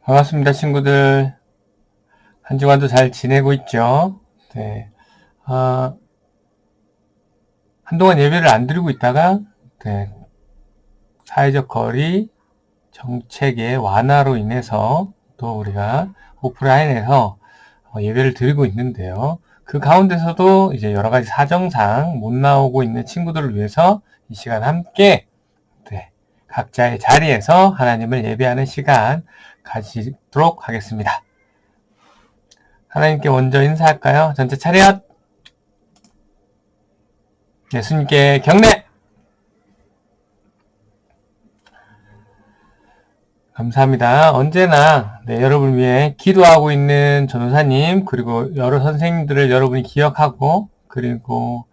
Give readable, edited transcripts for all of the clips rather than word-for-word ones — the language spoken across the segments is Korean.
반갑습니다, 친구들. 한 주간도 잘 지내고 있죠? 네. 아, 한동안 예배를 안 드리고 있다가, 네, 사회적 거리 정책의 완화로 인해서 또 우리가 오프라인에서 예배를 드리고 있는데요. 그 가운데서도 이제 여러 가지 사정상 못 나오고 있는 친구들을 위해서 이 시간 함께, 네, 각자의 자리에서 하나님을 예배하는 시간 가지도록 하겠습니다. 하나님께 먼저 인사할까요? 전체 차렷! 예수님께 경례! 감사합니다. 언제나 여러분을 위해 기도하고 있는 전도사님 그리고 여러 선생님들을 여러분이 기억하고 그리고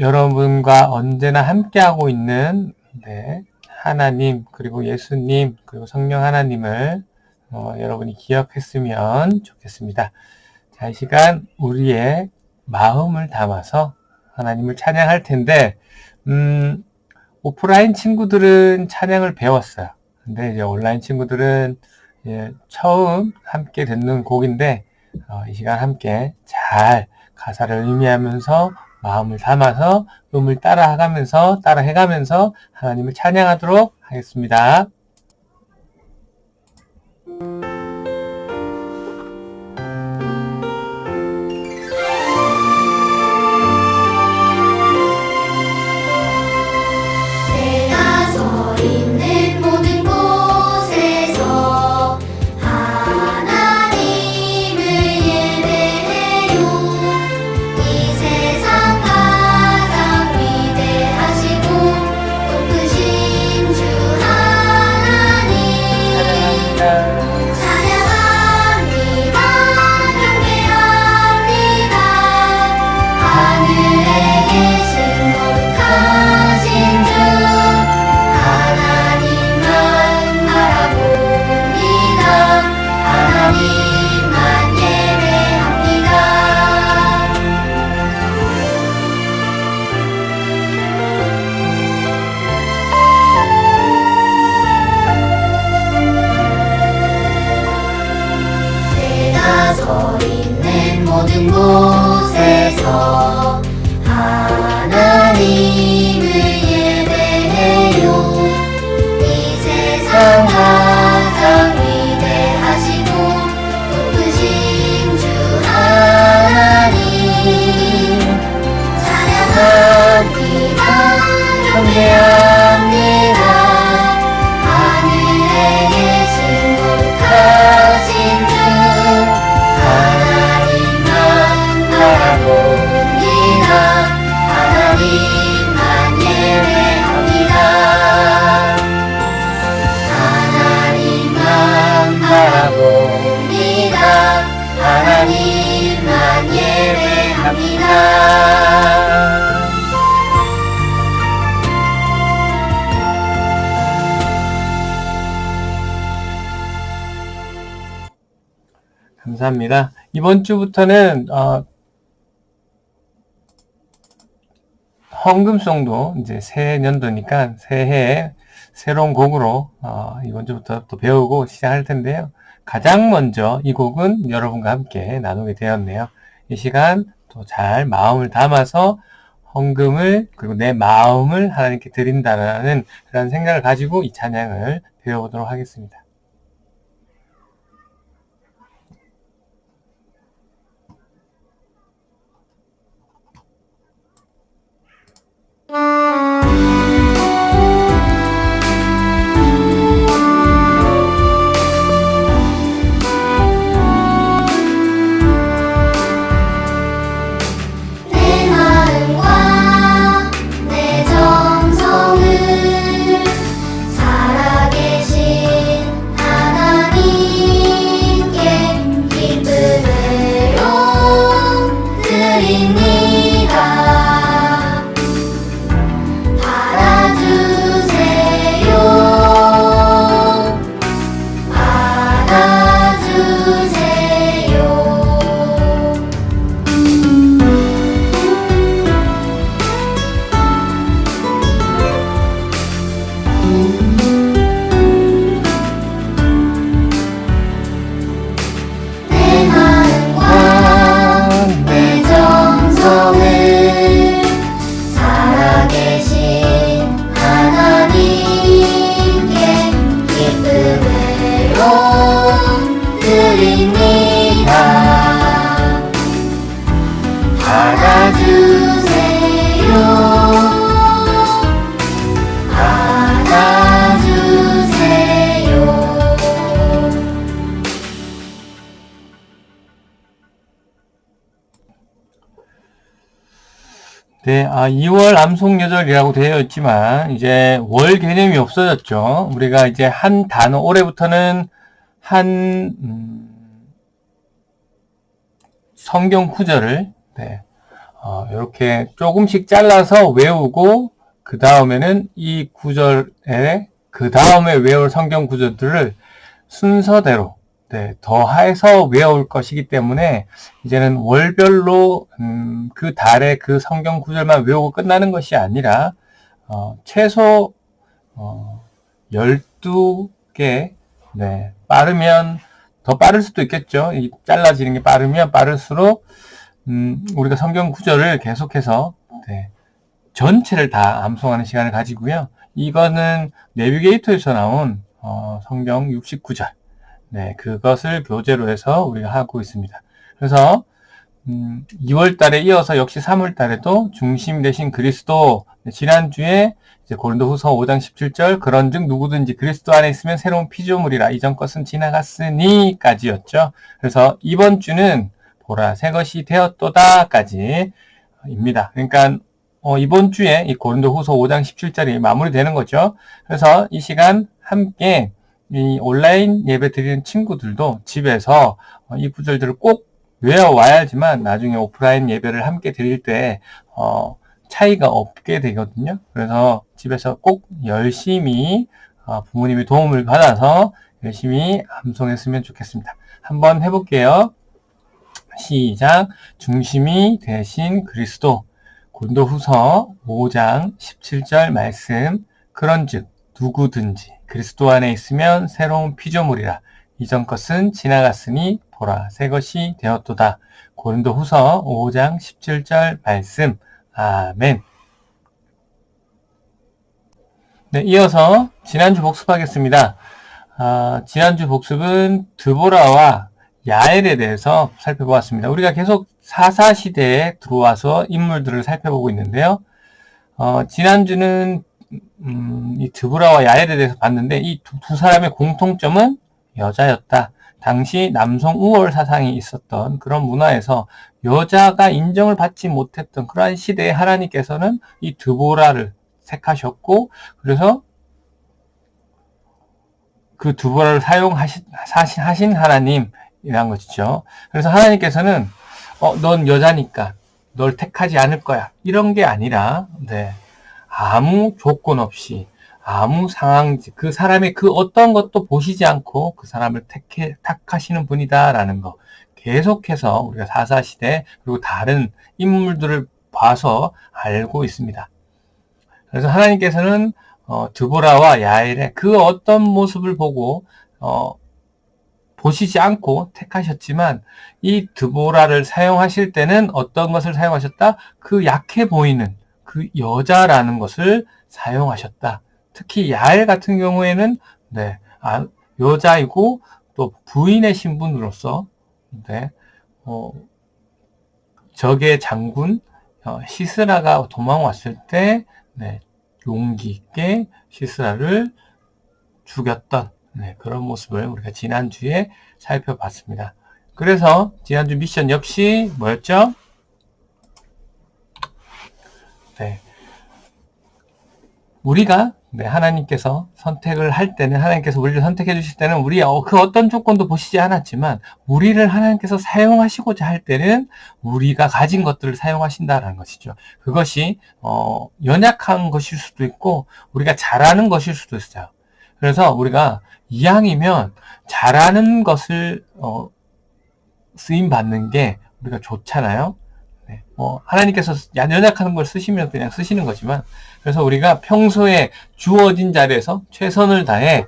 여러분과 언제나 함께하고 있는 하나님 그리고 예수님 그리고 성령 하나님을 여러분이 기억했으면 좋겠습니다. 자, 이 시간 우리의 마음을 담아서 하나님을 찬양할 텐데 오프라인 친구들은 찬양을 배웠어요. 근데 이제 온라인 친구들은 처음 함께 듣는 곡인데 이 시간 함께 잘 가사를 의미하면서 마음을 담아서 음을 따라해가면서 하나님을 찬양하도록 하겠습니다. 모든 곳에서 하나님을 예배해요. 이 세상 가장 위대하시고 높으신 주 하나님 찬양합니다. 경배합니다. 하늘에 계신 거룩하신 주 바라봅니다. 하나님만 예배합니다. 하나님만 바라봅니다. 하나님만 예배합니다. 감사합니다. 이번 주부터는 헌금송도 이제 새 년도니까 새해에 새로운 곡으로 이번 주부터 또 배우고 시작할 텐데요. 가장 먼저 이 곡은 여러분과 함께 나누게 되었네요. 이 시간 또 잘 마음을 담아서 헌금을 그리고 내 마음을 하나님께 드린다는 그런 생각을 가지고 이 찬양을 배워보도록 하겠습니다. 네, 2월 암송여절이라고 되어 있지만, 이제 월 개념이 없어졌죠. 우리가 이제 한 단어, 올해부터는 성경 구절을, 네, 이렇게 조금씩 잘라서 외우고, 그 다음에는 이 구절에, 그 다음에 외울 성경 구절들을 순서대로, 네, 더해서 외울 것이기 때문에 이제는 월별로 그 달에 그 성경 구절만 외우고 끝나는 것이 아니라 최소 12개, 네, 빠르면 더 빠를 수도 있겠죠. 이 잘라지는 게 빠르면 빠를수록 우리가 성경 구절을 계속해서, 네, 전체를 다 암송하는 시간을 가지고요. 이거는 내비게이터에서 나온 성경 69절, 네, 그것을 교재로 해서 우리가 하고 있습니다. 그래서 2월 달에 이어서 역시 3월 달에도 중심 되신 그리스도, 지난주에 이제 고린도후서 5장 17절, 그런즉 누구든지 그리스도 안에 있으면 새로운 피조물이라 이전 것은 지나갔으니까지였죠. 그래서 이번 주는 보라 새 것이 되었도다까지 입니다. 그러니까 이번 주에 이 고린도후서 5장 17절이 마무리되는 거죠. 그래서 이 시간 함께 이 온라인 예배 드리는 친구들도 집에서 이 구절들을 꼭 외워와야지만 나중에 오프라인 예배를 함께 드릴 때 차이가 없게 되거든요. 그래서 집에서 꼭 열심히 부모님의 도움을 받아서 열심히 암송했으면 좋겠습니다. 한번 해볼게요. 시작. 중심이 되신 그리스도. 고린도후서 5장 17절 말씀. 그런즉 누구든지 그리스도 안에 있으면 새로운 피조물이라 이전 것은 지나갔으니 보라 새 것이 되었도다. 고린도후서 5장 17절 말씀. 아멘. 네, 이어서 지난주 복습하겠습니다. 지난주 복습은 드보라와 야엘에 대해서 살펴보았습니다. 우리가 계속 사사시대에 들어와서 인물들을 살펴보고 있는데요. 지난주는 이 드보라와 야엘에 대해서 봤는데 이 두 사람의 공통점은 여자였다. 당시 남성 우월 사상이 있었던 그런 문화에서 여자가 인정을 받지 못했던 그러한 시대에 하나님께서는 이 드보라를 택하셨고, 그래서 그 드보라를 사용하신 하나님이란 것이죠. 그래서 하나님께서는 넌 여자니까 널 택하지 않을 거야, 이런 게 아니라, 네, 아무 조건 없이 아무 상황, 그 사람의 그 어떤 것도 보시지 않고 그 사람을 택하시는 분이다라는 거 계속해서 우리가 사사시대 그리고 다른 인물들을 봐서 알고 있습니다. 그래서 하나님께서는 드보라와 야엘의 그 어떤 모습을 보고 보시지 않고 택하셨지만 이 드보라를 사용하실 때는 어떤 것을 사용하셨다? 그 약해 보이는 그 여자라는 것을 사용하셨다. 특히 야엘 같은 경우에는, 네, 여자이고 또 부인의 신분으로서, 네, 적의 장군 시스라가 도망왔을 때, 네, 용기 있게 시스라를 죽였던, 네, 그런 모습을 우리가 지난주에 살펴봤습니다. 그래서 지난주 미션 역시 뭐였죠? 네, 우리가, 네, 하나님께서 선택을 할 때는, 하나님께서 우리를 선택해 주실 때는 우리 그 어떤 조건도 보시지 않았지만 우리를 하나님께서 사용하시고자 할 때는 우리가 가진 것들을 사용하신다라는 것이죠. 그것이 연약한 것일 수도 있고 우리가 잘하는 것일 수도 있어요. 그래서 우리가 이왕이면 잘하는 것을 쓰임 받는 게 우리가 좋잖아요. 네, 하나님께서 연약한 걸 쓰시면 그냥 쓰시는 거지만, 그래서 우리가 평소에 주어진 자리에서 최선을 다해,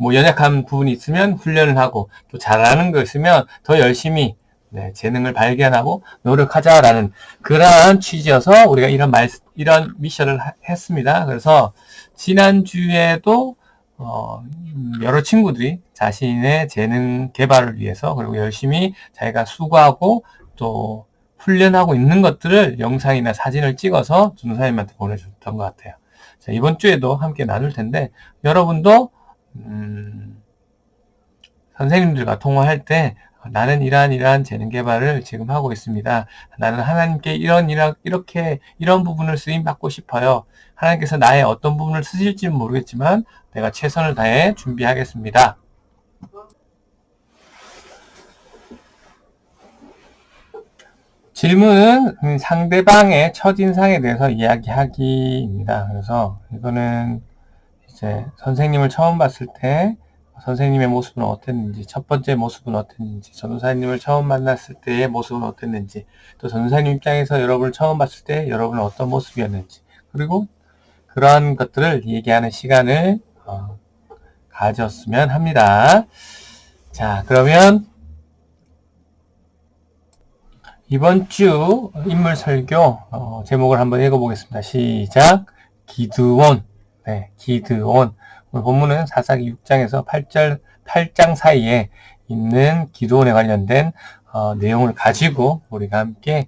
연약한 부분이 있으면 훈련을 하고, 또 잘하는 거 있으면 더 열심히, 네, 재능을 발견하고 노력하자라는 그러한 취지여서 우리가 이런 미션을 했습니다. 그래서 지난주에도 여러 친구들이 자신의 재능 개발을 위해서 그리고 열심히 자기가 수고하고 또 훈련하고 있는 것들을 영상이나 사진을 찍어서 전도사님한테 보내줬던 것 같아요. 자, 이번 주에도 함께 나눌 텐데 여러분도 선생님들과 통화할 때 나는 이러한 재능 개발을 지금 하고 있습니다. 나는 하나님께 이런 부분을 쓰임받고 싶어요. 하나님께서 나의 어떤 부분을 쓰실지는 모르겠지만 내가 최선을 다해 준비하겠습니다. 질문은 상대방의 첫인상에 대해서 이야기하기입니다. 그래서 이거는 이제 선생님을 처음 봤을 때 선생님의 모습은 어땠는지, 첫 번째 모습은 어땠는지, 전도사님을 처음 만났을 때의 모습은 어땠는지, 또 전도사님 입장에서 여러분을 처음 봤을 때 여러분은 어떤 모습이었는지, 그리고 그러한 것들을 얘기하는 시간을 가졌으면 합니다. 자, 그러면 이번 주 인물 설교 제목을 한번 읽어보겠습니다. 시작. 기드온. 네, 기드온. 오늘 본문은 사사기 6장에서 8장 사이에 있는 기드온에 관련된 내용을 가지고 우리가 함께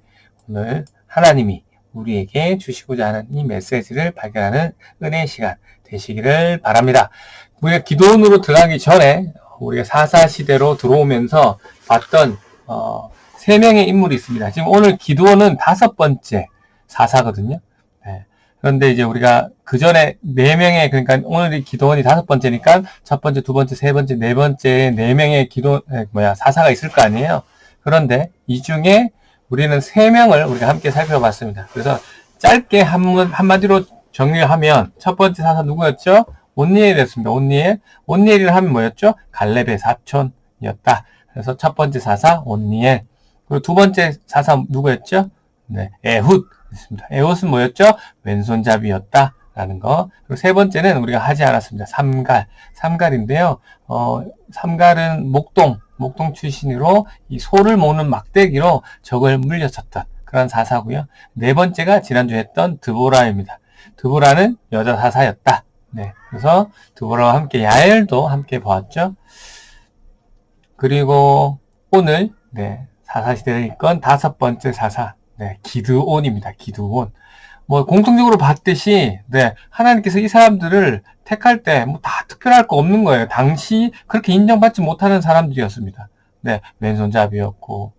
오늘 하나님이 우리에게 주시고자 하는 이 메시지를 발견하는 은혜의 시간 되시기를 바랍니다. 우리가 기드온으로 들어가기 전에 우리가 사사시대로 들어오면서 봤던 3명의 인물이 있습니다. 지금 오늘 기드온은 5번째 사사거든요. 네. 그런데 이제 우리가 그 전에 4명의, 그러니까 오늘 이 기드온이 5번째니까 첫 번째, 두 번째, 세 번째, 네 번째 4명의 사사가 있을 거 아니에요. 그런데 이 중에 우리는 3명을 우리가 함께 살펴봤습니다. 그래서 짧게 한마디로 정리를 하면 첫 번째 사사 누구였죠? 온니엘이었습니다. 온니엘이라 하면 뭐였죠? 갈렙의 사촌이었다. 그래서 첫 번째 사사 온니엘. 그리고 두 번째 사사 누구였죠? 네, 에훗이었습니다. 에훗은 뭐였죠? 왼손잡이였다. 라는 거. 그리고 세 번째는 우리가 하지 않았습니다. 삼갈인데요. 삼갈은 목동 출신으로 이 소를 모는 막대기로 적을 물려쳤던 그런 사사고요. 네 번째가 지난주에 했던 드보라입니다. 드보라는 여자 사사였다. 네, 그래서 드보라와 함께 야엘도 함께 보았죠. 그리고 오늘 사사시대를 이끈 5번째 사사, 기드온입니다. 기드온. 공통적으로 봤듯이, 하나님께서 이 사람들을 택할 때, 다 특별할 거 없는 거예요. 당시 그렇게 인정받지 못하는 사람들이었습니다. 왼손잡이였고,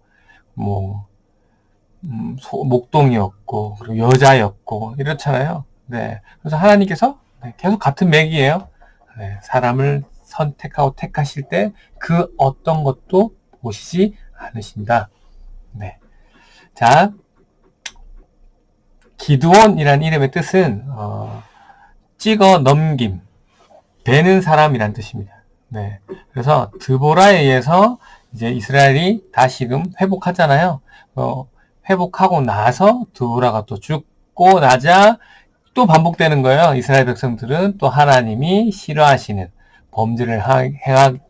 목동이었고, 그리고 여자였고, 이렇잖아요. 그래서 하나님께서 계속 같은 맥이에요. 사람을 선택하고 택하실 때 그 어떤 것도 보시지 않으신다. 자, 기드온이라는 이름의 뜻은 찍어 넘김, 되는 사람이란 뜻입니다. 그래서 드보라에 의해서 이제 이스라엘이 다시금 회복하잖아요. 회복하고 나서 드보라가 또 죽고 나자 또 반복되는 거예요. 이스라엘 백성들은 또 하나님이 싫어하시는 범죄를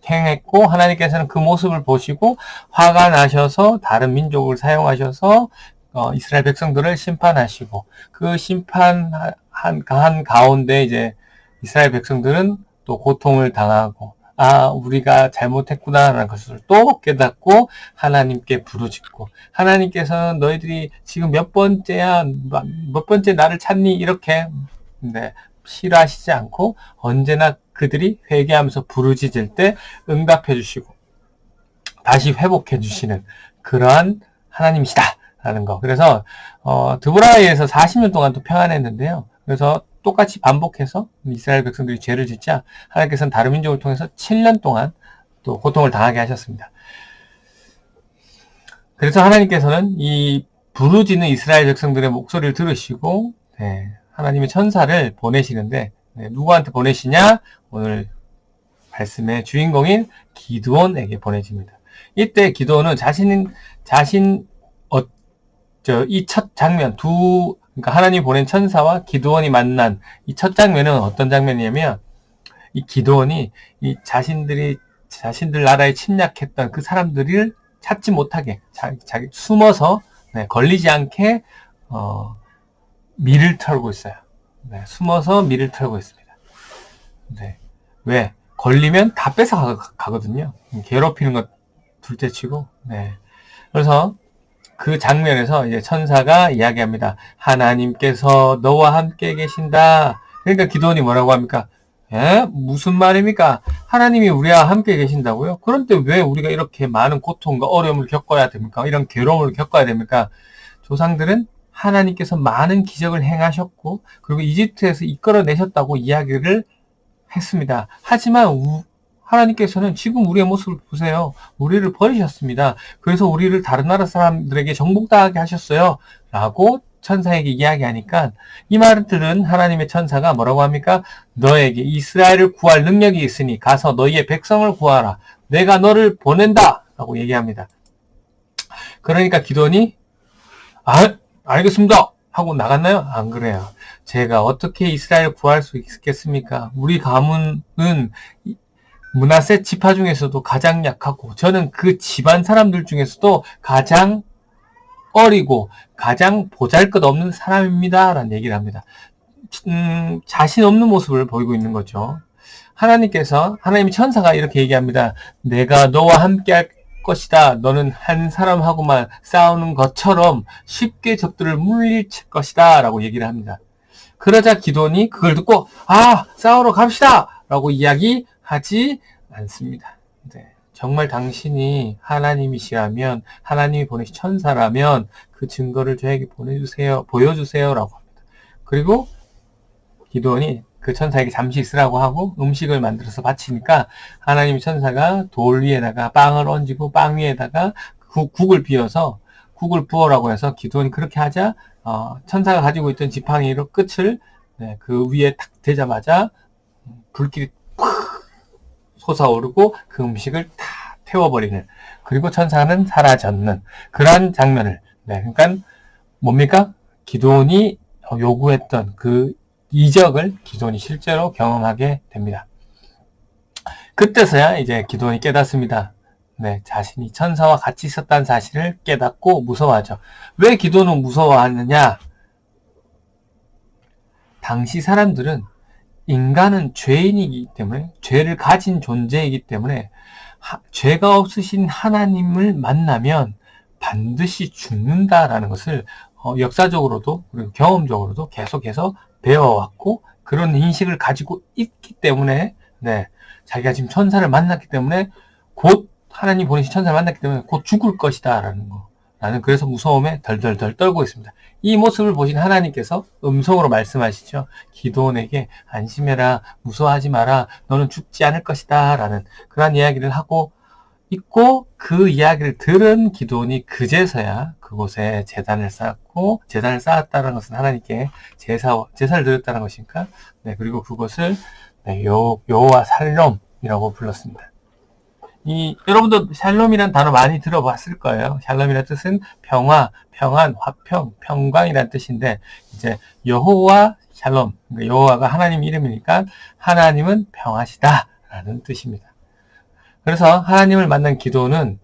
행했고 하나님께서는 그 모습을 보시고 화가 나셔서 다른 민족을 사용하셔서 이스라엘 백성들을 심판하시고 그 심판한 가운데 이제 이스라엘 백성들은 또 고통을 당하고 우리가 잘못했구나라는 것을 또 깨닫고 하나님께 부르짖고 하나님께서는 너희들이 지금 몇 번째 나를 찾니 이렇게 싫어하시지 않고 언제나 그들이 회개하면서 부르짖을 때 응답해 주시고 다시 회복해 주시는 그러한 하나님이시다 라는 거. 그래서 드보라에 의해서 40년 동안 또 평안했는데요. 그래서 똑같이 반복해서 이스라엘 백성들이 죄를 짓자 하나님께서는 다른 민족을 통해서 7년 동안 또 고통을 당하게 하셨습니다. 그래서 하나님께서는 이 부르짖는 이스라엘 백성들의 목소리를 들으시고 하나님의 천사를 보내시는데 누구한테 보내시냐? 오늘 말씀의 주인공인 기드온에게 보내집니다. 이때 기드온은 이 첫 장면 그러니까 하나님이 보낸 천사와 기드온이 만난 이 첫 장면은 어떤 장면이냐면 이 기드온이 이 자신들 나라에 침략했던 그 사람들을 찾지 못하게 자기 숨어서 걸리지 않게 밀을 털고 있어요. 숨어서 밀을 털고 있습니다. 왜? 걸리면 다 뺏어 가거든요. 괴롭히는 것 둘째치고. 그래서 그 장면에서 이제 천사가 이야기합니다. 하나님께서 너와 함께 계신다. 그러니까 기드온이 뭐라고 합니까? 예? 무슨 말입니까? 하나님이 우리와 함께 계신다고요? 그런데 왜 우리가 이렇게 많은 고통과 어려움을 겪어야 됩니까? 이런 괴로움을 겪어야 됩니까? 조상들은 하나님께서 많은 기적을 행하셨고, 그리고 이집트에서 이끌어내셨다고 이야기를 했습니다. 하지만 하나님께서는 지금 우리의 모습을 보세요. 우리를 버리셨습니다. 그래서 우리를 다른 나라 사람들에게 정복당하게 하셨어요. 라고 천사에게 이야기하니까 이 말을 들은 하나님의 천사가 뭐라고 합니까? 너에게 이스라엘을 구할 능력이 있으니 가서 너희의 백성을 구하라. 내가 너를 보낸다. 라고 얘기합니다. 그러니까 기도니 알겠습니다. 하고 나갔나요? 안 그래요. 제가 어떻게 이스라엘을 구할 수 있겠습니까? 우리 가문은 므낫세 지파 중에서도 가장 약하고 저는 그 집안 사람들 중에서도 가장 어리고 가장 보잘것없는 사람입니다. 라는 얘기를 합니다. 자신 없는 모습을 보이고 있는 거죠. 하나님이 천사가 이렇게 얘기합니다. 내가 너와 함께 할 것이다. 너는 한 사람하고만 싸우는 것처럼 쉽게 적들을 물리칠 것이다. 라고 얘기를 합니다. 그러자 기돈이 그걸 듣고 싸우러 갑시다. 라고 이야기하지 않습니다. 네. 정말 당신이 하나님이시라면, 하나님이 보내신 천사라면 그 증거를 저에게 보여주세요. 라고 합니다. 그리고 기도원이 그 천사에게 잠시 있으라고 하고 음식을 만들어서 바치니까 하나님의 천사가 돌 위에다가 빵을 얹고 빵 위에다가 국을 비워서 국을 부어라고 해서 기도원이 그렇게 하자 천사가 가지고 있던 지팡이로 끝을 그 위에 탁 대자마자 불길이 솟아오르고 그 음식을 다 태워버리는, 그리고 천사는 사라졌는 그러한 장면을, 그러니까 뭡니까? 기도원이 요구했던 그 이적을 기도원이 실제로 경험하게 됩니다. 그때서야 이제 기도원이 깨닫습니다. 자신이 천사와 같이 있었다는 사실을 깨닫고 무서워하죠. 왜 기도원은 무서워하느냐? 당시 사람들은 인간은 죄인이기 때문에, 죄를 가진 존재이기 때문에 죄가 없으신 하나님을 만나면 반드시 죽는다라는 것을 역사적으로도 그리고 경험적으로도 계속해서 배워왔고, 그런 인식을 가지고 있기 때문에 자기가 지금 천사를 만났기 때문에, 곧 하나님 보내신 천사를 만났기 때문에 곧 죽을 것이다 라는 그래서 무서움에 덜덜덜 떨고 있습니다. 이 모습을 보신 하나님께서 음성으로 말씀하시죠. 기도원에게 안심해라, 무서워하지 마라, 너는 죽지 않을 것이다 라는 그런 이야기를 하고 있고, 그 이야기를 들은 기도원이 그제서야 그곳에 제단을 쌓았고, 제단을 쌓았다는 것은 하나님께 제사를 드렸다는 것이니까, 그리고 그것을 여호와 살롬이라고 불렀습니다. 여러분도 샬롬이라는 단어 많이 들어봤을 거예요. 샬롬이라는 뜻은 평화, 평안, 화평, 평강이라는 뜻인데, 이제 여호와 샬롬, 그러니까 여호와가 하나님 이름이니까 하나님은 평화시다라는 뜻입니다. 그래서 하나님을 만난 기도는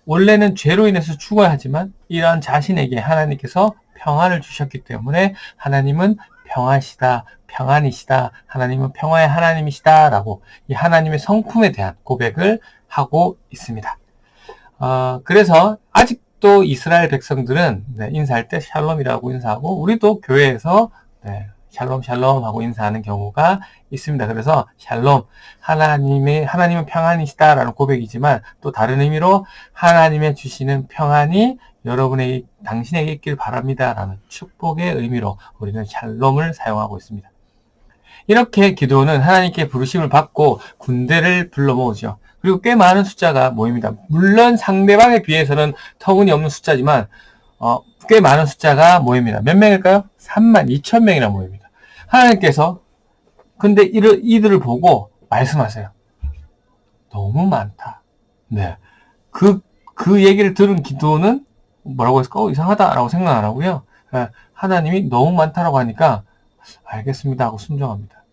원래는 죄로 인해서 죽어야 하지만 이러한 자신에게 하나님께서 평화를 주셨기 때문에 하나님은 평화시다, 평안이시다, 하나님은 평화의 하나님이시다 라고 이 하나님의 성품에 대한 고백을 하고 있습니다. 그래서 아직도 이스라엘 백성들은 인사할 때 샬롬이라고 인사하고, 우리도 교회에서 샬롬 샬롬 하고 인사하는 경우가 있습니다. 그래서 샬롬, 하나님은 평안이시다 라는 고백이지만 또 다른 의미로 하나님의 주시는 평안이 당신에게 있길 바랍니다 라는 축복의 의미로 우리는 샬롬을 사용하고 있습니다. 이렇게 기도는 하나님께 부르심을 받고 군대를 불러 모으죠. 그리고 꽤 많은 숫자가 모입니다. 물론 상대방에 비해서는 터무니없는 숫자지만 꽤 많은 숫자가 모입니다. 몇 명일까요? 32,000명이나 모입니다. 하나님께서 근데 이들을 보고 말씀하세요. 너무 많다. 그 얘기를 들은 기도는 뭐라고 했을까? 이상하다라고 생각 안 하고요. 하나님이 너무 많다라고 하니까 알겠습니다 하고 순종합니다.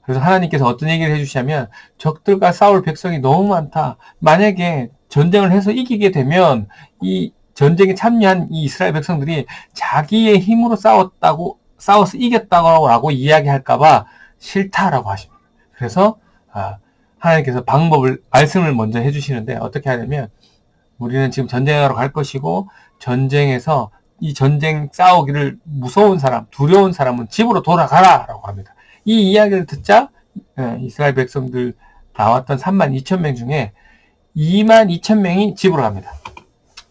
그래서 하나님께서 어떤 얘기를 해주시냐면, 적들과 싸울 백성이 너무 많다. 만약에 전쟁을 해서 이기게 되면 이 전쟁에 참여한 이 이스라엘 백성들이 자기의 힘으로 싸워서 이겼다고 이야기할까봐 싫다라고 하십니다. 그래서 하나님께서 말씀을 먼저 해주시는데, 어떻게 하냐면, 우리는 지금 전쟁하러 갈 것이고, 전쟁에서 이 전쟁 싸우기를 무서운 사람, 두려운 사람은 집으로 돌아가라 라고 합니다. 이 이야기를 듣자 이스라엘 백성들 나왔던 32,000명 중에 22,000명이 집으로 갑니다.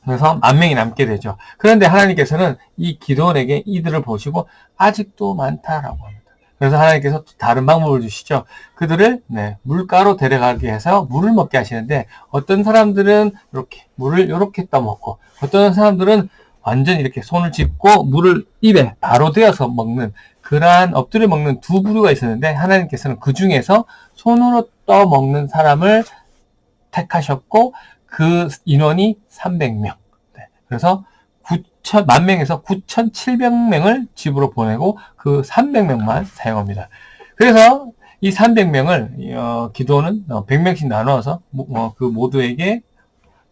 그래서 10,000명이 남게 되죠. 그런데 하나님께서는 이 기드온에게 이들을 보시고 아직도 많다라고 합니다. 그래서 하나님께서 또 다른 방법을 주시죠. 그들을 물가로 데려가게 해서 물을 먹게 하시는데 어떤 사람들은 이렇게 물을 이렇게 떠먹고 어떤 사람들은 완전히 이렇게 손을 짚고 물을 입에 바로 대어서 먹는 그러한 엎드려 먹는 두 부류가 있었는데 하나님께서는 그 중에서 손으로 떠먹는 사람을 택하셨고 그 인원이 300명. 그래서 10,000명에서 9,700명을 집으로 보내고 그 300명만 사용합니다. 그래서 이 300명을 기도는 100명씩 나누어서 그 모두에게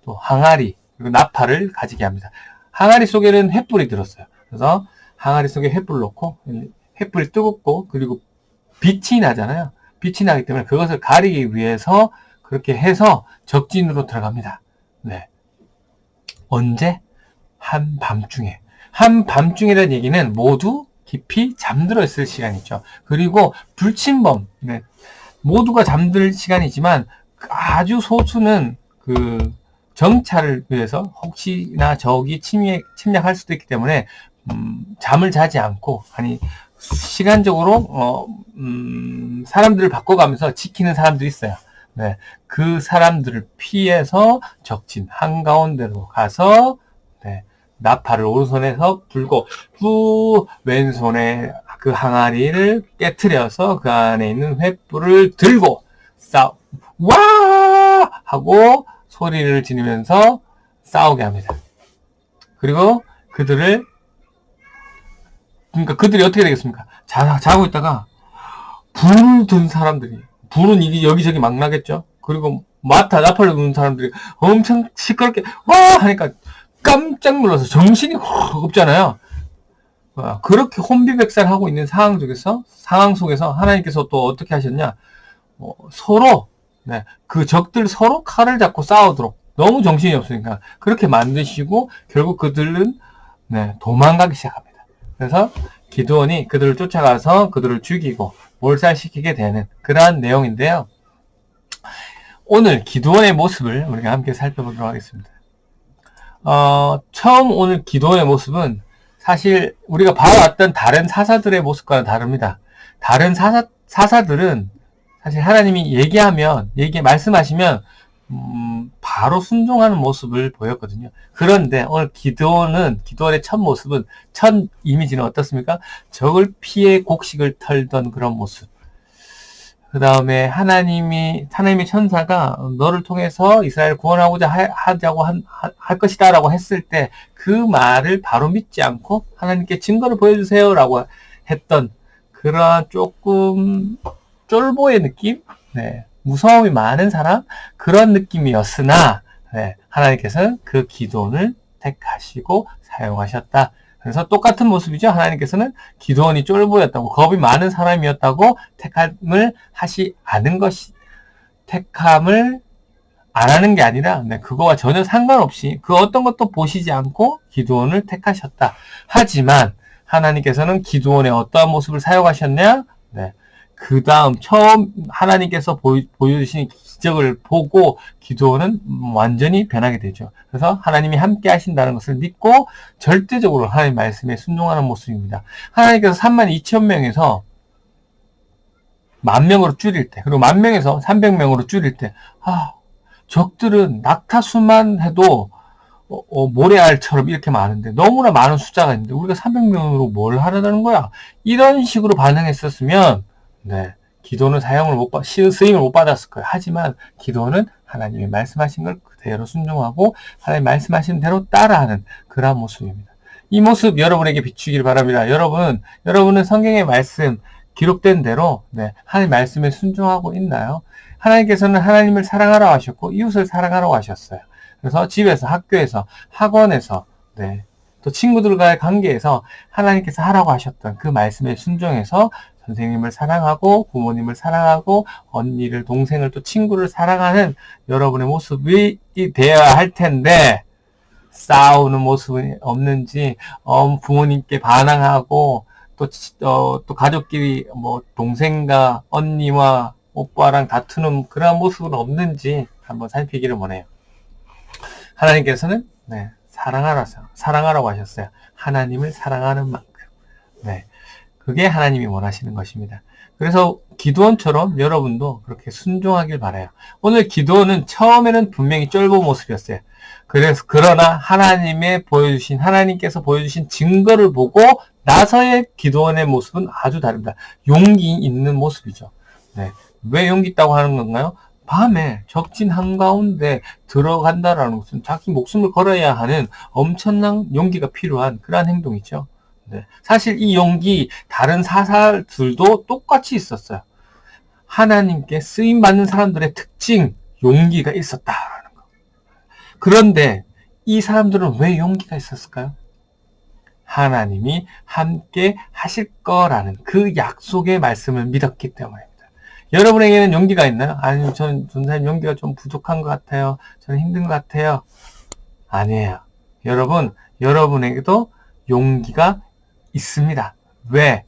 또 항아리 그리고 나팔을 가지게 합니다. 항아리 속에는 횃불이 들었어요. 그래서 항아리 속에 횃불을 넣고 횃불이 뜨겁고 그리고 빛이 나잖아요. 빛이 나기 때문에 그것을 가리기 위해서 그렇게 해서 적진으로 들어갑니다. 네. 언제? 한밤중에. 한밤중이라는 얘기는 모두 깊이 잠들어 있을 시간이죠. 그리고 불침범, 모두가 잠들 시간이지만 아주 소수는 그 정찰을 위해서 혹시나 적이 침략할 수도 있기 때문에 잠을 자지 않고 아니 시간적으로 사람들을 바꿔가면서 지키는 사람들이 있어요. 네, 그 사람들을 피해서 적진 한가운데로 가서 나팔을 오른손에서 불고 왼손에 그 항아리를 깨트려서 그 안에 있는 횃불을 들고 와! 하고 소리를 지르면서 싸우게 합니다. 그리고 그들이 어떻게 되겠습니까? 자고 있다가 불을 든 사람들이 불은 이게 여기저기 막 나겠죠? 그리고 나팔을 부는 사람들이 엄청 시끄럽게 와! 하니까 깜짝 놀라서 정신이 확 없잖아요. 그렇게 혼비백산하고 있는 상황 속에서 하나님께서 또 어떻게 하셨냐? 서로 그 적들 서로 칼을 잡고 싸우도록 너무 정신이 없으니까 그렇게 만드시고 결국 그들은 도망가기 시작합니다. 그래서 기드온이 그들을 쫓아가서 그들을 죽이고 몰살시키게 되는 그러한 내용인데요. 오늘 기드온의 모습을 우리가 함께 살펴보도록 하겠습니다. 처음 오늘 기도의 모습은 사실 우리가 봐왔던 다른 사사들의 모습과는 다릅니다. 다른 사사들은 사실 하나님이 말씀하시면, 바로 순종하는 모습을 보였거든요. 그런데 오늘 기도의 첫 모습은, 첫 이미지는 어떻습니까? 적을 피해 곡식을 털던 그런 모습. 그 다음에 하나님의 천사가 너를 통해서 이스라엘을 구원하고자 할 것이다 라고 했을 때 그 말을 바로 믿지 않고 하나님께 증거를 보여주세요 라고 했던 그런 조금 쫄보의 느낌? 무서움이 많은 사람? 그런 느낌이었으나 하나님께서는 그 기도를 택하시고 사용하셨다. 그래서 똑같은 모습이죠. 하나님께서는 기드온이 쫄보였다고 겁이 많은 사람이었다고 택함을 안 하는 게 아니라 그거와 전혀 상관없이 그 어떤 것도 보시지 않고 기드온을 택하셨다. 하지만 하나님께서는 기드온의 어떠한 모습을 사용하셨냐? 그 다음 처음 하나님께서 보여주신 기적을 보고 기드온은 완전히 변하게 되죠. 그래서 하나님이 함께 하신다는 것을 믿고 절대적으로 하나님 말씀에 순종하는 모습입니다. 하나님께서 32,000명에서 10,000명으로 줄일 때, 그리고 10,000명에서 300명으로 줄일 때, 적들은 낙타수만 해도 모래알처럼 이렇게 많은데 너무나 많은 숫자가 있는데 우리가 300명으로 뭘 하려는 거야? 이런 식으로 반응했었으면 기도는 쓰임을 못 받았을 거예요. 하지만 기도는 하나님이 말씀하신 걸 그대로 순종하고 하나님 말씀하신 대로 따라하는 그런 모습입니다. 이 모습 여러분에게 비추기를 바랍니다. 여러분은 성경의 말씀 기록된 대로 하나님 말씀에 순종하고 있나요? 하나님께서는 하나님을 사랑하라고 하셨고 이웃을 사랑하라고 하셨어요. 그래서 집에서, 학교에서, 학원에서, 또 친구들과의 관계에서 하나님께서 하라고 하셨던 그 말씀에 순종해서 선생님을 사랑하고 부모님을 사랑하고 언니를, 동생을, 또 친구를 사랑하는 여러분의 모습이 되어야 할 텐데 싸우는 모습이 없는지 부모님께 반항하고 또 가족끼리 뭐 동생과 언니와 오빠랑 다투는 그런 모습은 없는지 한번 살피기를 원해요. 하나님께서는 사랑하라고 하셨어요. 하나님을 사랑하는 만큼. 네, 그게 하나님이 원하시는 것입니다. 그래서 기드온처럼 여러분도 그렇게 순종하길 바라요. 오늘 기드온은 처음에는 분명히 쫄보 모습이었어요. 그러나 하나님께서 보여주신 증거를 보고 나서의 기드온의 모습은 아주 다릅니다. 용기 있는 모습이죠. 네. 왜 용기 있다고 하는 건가요? 밤에 적진 한가운데 들어간다라는 것은 자기 목숨을 걸어야 하는 엄청난 용기가 필요한 그러한 행동이죠. 네. 사실 이 용기 다른 사사들도 똑같이 있었어요. 하나님께 쓰임받는 사람들의 특징, 용기가 있었다라는 거. 그런데 이 사람들은 왜 용기가 있었을까요? 하나님이 함께 하실 거라는 그 약속의 말씀을 믿었기 때문입니다. 여러분에게는 용기가 있나요? 아니면 저는 전사님 용기가 좀 부족한 것 같아요. 저는 힘든 것 같아요. 아니에요. 여러분에게도 용기가 있습니다. 왜?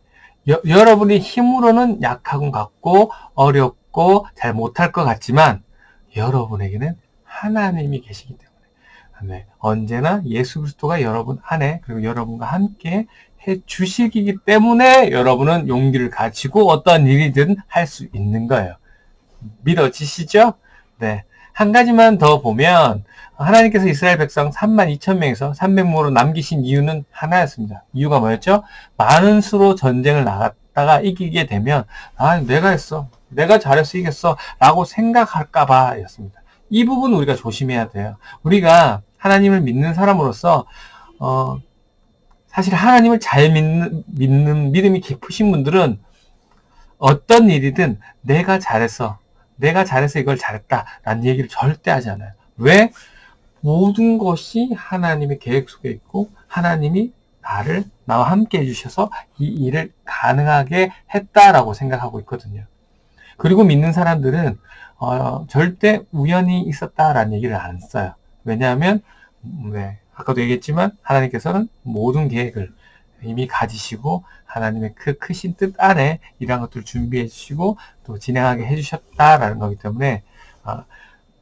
여러분이 힘으로는 약하고 같고 어렵고 잘 못할 것 같지만 여러분에게는 하나님이 계시기 때문에 네, 언제나 예수 그리스도가 여러분 안에 그리고 여러분과 함께 해주시기 때문에 여러분은 용기를 가지고 어떤 일이든 할 수 있는 거예요. 믿어지시죠? 네. 한 가지만 더 보면 하나님께서 이스라엘 백성 32,000명에서 300명으로 남기신 이유는 하나였습니다. 이유가 뭐였죠? 많은 수로 전쟁을 나갔다가 이기게 되면 내가 했어. 내가 잘해서 이겼어. 라고 생각할까 봐 였습니다. 이 부분 우리가 조심해야 돼요. 우리가 하나님을 믿는 사람으로서 사실 하나님을 잘 믿는 믿음이 깊으신 분들은 어떤 일이든 내가 잘해서 이걸 잘했다라는 얘기를 절대 하지 않아요. 왜? 모든 것이 하나님의 계획 속에 있고 하나님이 나와 함께 해주셔서 이 일을 가능하게 했다라고 생각하고 있거든요. 그리고 믿는 사람들은 절대 우연히 있었다라는 얘기를 안 써요. 왜냐하면 아까도 얘기했지만 하나님께서는 모든 계획을 이미 가지시고 하나님의 그 크신 뜻 안에 이러한 것들을 준비해 주시고 또 진행하게 해주셨다라는 거기 때문에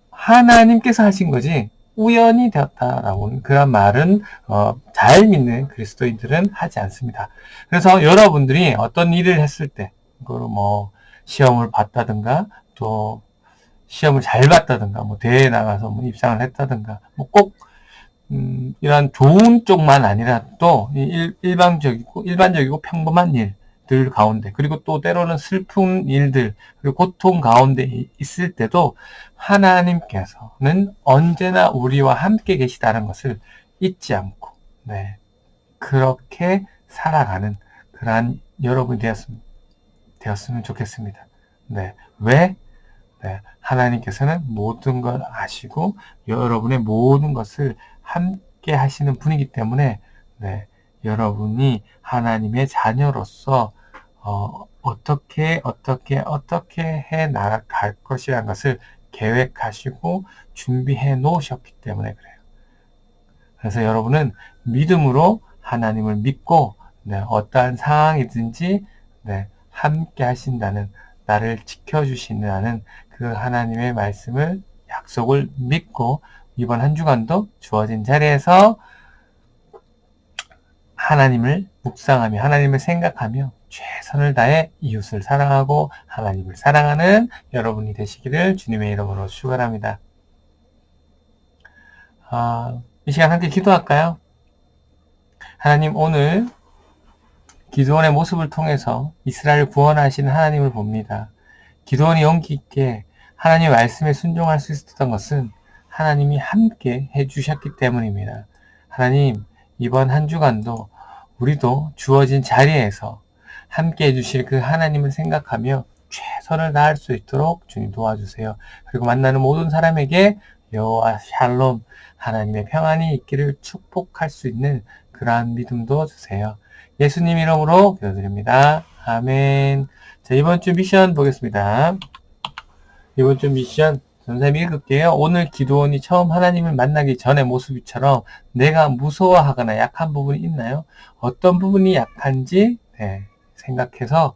하나님께서 하신 거지 우연히 되었다라고 그런 말은 잘 믿는 그리스도인들은 하지 않습니다. 그래서 여러분들이 어떤 일을 했을 때 그걸 뭐 시험을 봤다든가 또 시험을 잘 봤다든가 뭐 대회에 나가서 뭐 입상을 했다든가 뭐 꼭 이런 좋은 쪽만 아니라 또 일반적이고 평범한 일들 가운데 그리고 또 때로는 슬픈 일들 그리고 고통 가운데 있을 때도 하나님께서는 언제나 우리와 함께 계시다는 것을 잊지 않고 그렇게 살아가는 그러한 여러분이 되었으면 좋겠습니다. 왜? 하나님께서는 모든 걸 아시고 여러분의 모든 것을 함께 하시는 분이기 때문에 여러분이 하나님의 자녀로서 어떻게 해 나갈 것이라는 것을 계획하시고 준비해 놓으셨기 때문에 그래요. 그래서 여러분은 믿음으로 하나님을 믿고 어떠한 상황이든지 함께 하신다는 나를 지켜주신다는 그 하나님의 말씀을 약속을 믿고 이번 한 주간도 주어진 자리에서 하나님을 묵상하며 하나님을 생각하며 최선을 다해 이웃을 사랑하고 하나님을 사랑하는 여러분이 되시기를 주님의 이름으로 축원합니다. 이 시간 함께 기도할까요? 하나님, 오늘 기드온의 모습을 통해서 이스라엘을 구원하시는 하나님을 봅니다. 기드온이 용기 있게 하나님의 말씀에 순종할 수 있었던 것은 하나님이 함께 해주셨기 때문입니다. 하나님, 이번 한 주간도 우리도 주어진 자리에서 함께 해주실 그 하나님을 생각하며 최선을 다할 수 있도록 주님 도와주세요. 그리고 만나는 모든 사람에게 여호와 샬롬, 하나님의 평안이 있기를 축복할 수 있는 그러한 믿음도 주세요. 예수님 이름으로 기도드립니다. 아멘. 자, 이번 주 미션 보겠습니다. 이번 주 미션 선생님이 읽을게요. 오늘 기드온이 처음 하나님을 만나기 전의 모습처럼 내가 무서워하거나 약한 부분이 있나요? 어떤 부분이 약한지 생각해서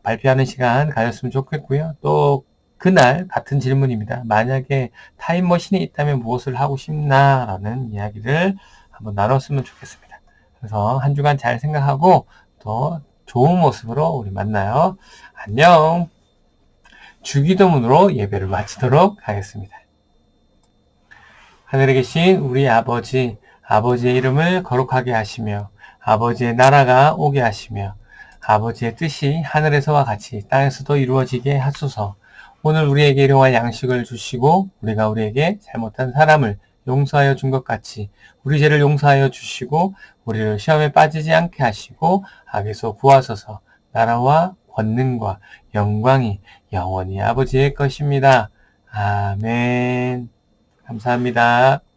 발표하는 시간 가졌으면 좋겠고요. 또 그날 같은 질문입니다. 만약에 타임머신이 있다면 무엇을 하고 싶나라는 이야기를 한번 나눴으면 좋겠습니다. 그래서 한 주간 잘 생각하고 또 좋은 모습으로 우리 만나요. 안녕. 주기도문으로 예배를 마치도록 하겠습니다. 하늘에 계신 우리 아버지, 아버지의 이름을 거룩하게 하시며 아버지의 나라가 오게 하시며 아버지의 뜻이 하늘에서와 같이 땅에서도 이루어지게 하소서. 오늘 우리에게 일용할 양식을 주시고 우리가 우리에게 잘못한 사람을 용서하여 준 것 같이 우리 죄를 용서하여 주시고 우리를 시험에 빠지지 않게 하시고 악에서 구하소서. 나라와 권능과 영광이 영원히 아버지의 것입니다. 아멘. 감사합니다.